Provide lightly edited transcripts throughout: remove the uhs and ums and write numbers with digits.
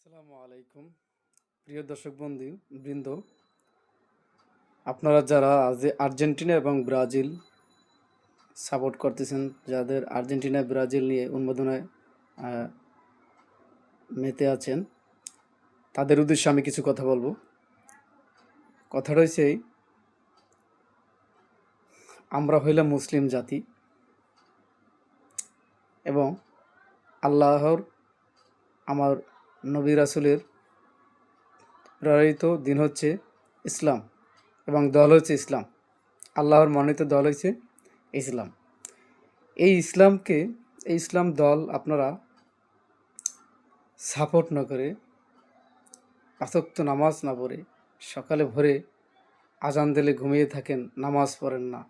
আসসালামু আলাইকুম প্রিয় দর্শক বৃন্দ, আপনারা যারা আর্জেন্টিনা এবং ব্রাজিল সাপোর্ট করতেছেন, যাদের আর্জেন্টিনা ব্রাজিল নিয়ে উন্মাদনায় মেতে আছেন, তাদের উদ্দেশ্যে আমি কিছু কথা বলবো। কথা রয়েছে, আমরা হইলাম মুসলিম জাতি এবং আল্লাহর আমার নবী রাসূলের প্রেরিত দিন হচ্ছে ইসলাম এবং দল হচ্ছে ইসলাম। আল্লাহর মনোনীত দল হচ্ছে ইসলাম। এই ইসলাম দল আপনারা সাপোর্ট না করে, পাঁচ ওয়াক্ত নামাজ না পড়ে, সকালে ভোরে আজান দিলে ঘুমিয়ে থাকেন, নামাজ পড়েন না,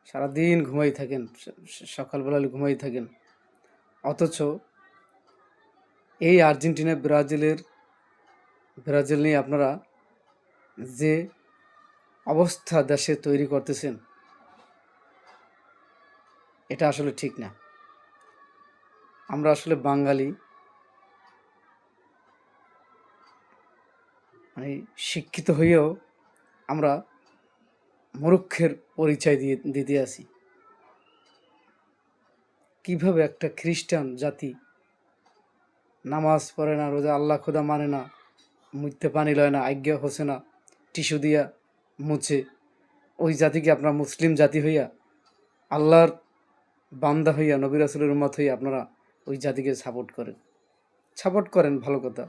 সারাদিন ঘুমাই থাকেন, সকালবেলা ঘুমাই থাকেন। অথচ এই আর্জেন্টিনা ব্রাজিল নিয়ে আপনারা যে অবস্থা দেশে তৈরি করতেছেন, এটা আসলে ঠিক না। আমরা আসলে বাঙালি, মানে শিক্ষিত হয়েও আমরা মূর্খের পরিচয় দিতে আসি। কিভাবে একটা খ্রিস্টান জাতি নামাজ পড়ে না, রোজা আল্লাহ খোদা মানে না, মুখতে পানি লয় না, আজ্ঞা হচ্ছে না, টিস্যু দিয়া মুছে, ওই জাতিকে আপনার মুসলিম জাতি হইয়া, আল্লাহর বান্দা হইয়া, নবী রাসূলের উম্মত হইয়া আপনারা ওই জাতিকে সাপোর্ট করেন, ভালো কথা।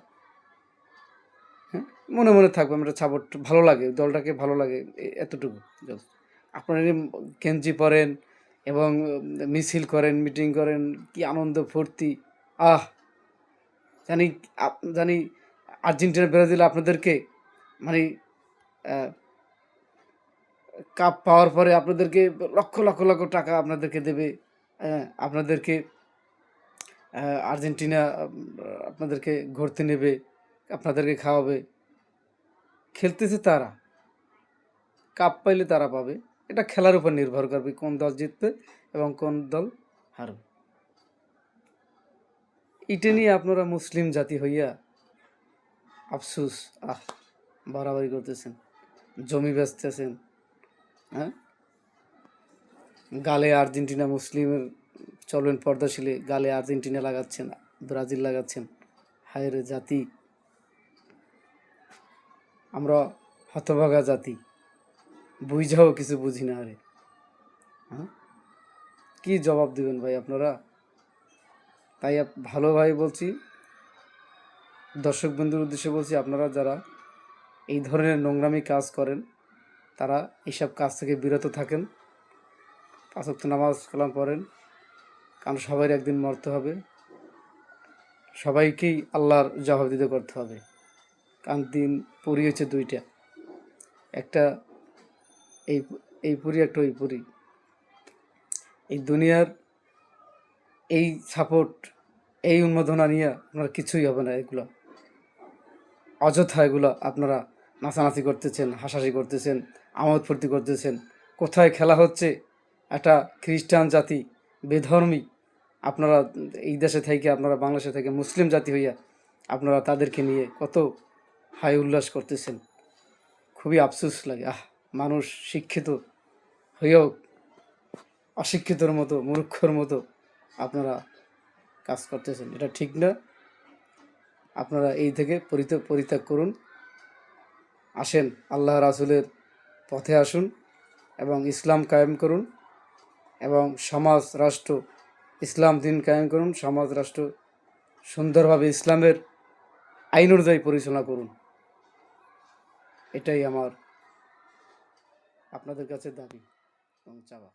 হ্যাঁ, মনে মনে থাকবে আমরা সাপোর্ট, ভালো লাগে, দলটাকে ভালো লাগে, এতটুকু। আপনারা গেঞ্জি পরেন এবং মিছিল করেন, মিটিং করেন, কি আনন্দ ফুর্তি! জানি জানি আর্জেন্টিনা ব্রাজিল আপনাদেরকে মানে কাপ পাওয়ার পরে আপনাদেরকে লক্ষ লক্ষ লক্ষ টাকা আপনাদেরকে দেবে, আপনাদেরকে আর্জেন্টিনা আপনাদেরকে ঘুরতে নেবে, আপনাদেরকে খাওয়াবে। খেলতেছে তারা, কাপ পাইলে তারা পাবে। এটা খেলার উপর নির্ভর করবে কোন দল জিতবে এবং কোন দল হারবে। এটা নিয়ে আপনারা মুসলিম জাতি হইয়া আফসুস বাড়াবাড়ি করতেছেন, জমি বেচতেছেন, হ্যাঁ, গালে আর্জেন্টিনা, মুসলিমের চলবেন পর্দাশীলে গালে আর্জেন্টিনা লাগাচ্ছেন, ব্রাজিল লাগাচ্ছেন। হায় রে জাতি, আমরা হতভাগা জাতি, বুঝাও কিছু বুঝি না। আরে হ্যাঁ, কি জবাব দিবেন ভাই আপনারা? তাই ভালো ভাই বলছি, দর্শক বন্ধুর উদ্দেশ্যে বলছি, আপনারা যারা এই ধরনের নোংরামি কাজ করেন, তারা এইসব কাজ থেকে বিরত থাকেন, পাঁচ ওয়াক্ত নামাজ কালাম পড়েন, কারণ সবাই একদিন মরতে হবে, সবাইকেই আল্লাহর জবাবদিহি করতে হবে। কারণ দিন পুরি হচ্ছে দুইটা, একটা এই পুরি, একটা ওই পুরি। এই দুনিয়ার এই সাপোর্ট, এই উন্মাদনা নিয়ে আপনার কিছুই হবে না। এগুলো অযথা, এগুলো আপনারা নাচানাচি করতেছেন, হাসাহাসি করতেছেন, আমোদ ফুর্তি করতেছেন। কোথায় খেলা হচ্ছে, একটা খ্রিস্টান জাতি, বেধর্মী, আপনারা এই দেশে থেকে, আপনারা বাংলাদেশে থেকে মুসলিম জাতি হইয়া আপনারা তাদেরকে নিয়ে কত হাই উল্লাস করতেছেন। খুবই আফসোস লাগে। মানুষ শিক্ষিত হয়েও অশিক্ষিতর মতো, মূর্খর মতো আপনারা কাজ করতেছেন, এটা ঠিক না। আপনারা এই থেকে পরিত্যাগ করুন, আসেন আল্লাহ রাসূলের পথে আসুন এবং ইসলাম কায়েম করুন এবং সমাজ রাষ্ট্র ইসলাম দিন কায়েম করুন, সমাজ রাষ্ট্র সুন্দরভাবে ইসলামের আইন অনুযায়ী পরিচালনা করুন। এটাই আমার আপনাদের কাছে দাবি এবং চাওয়া।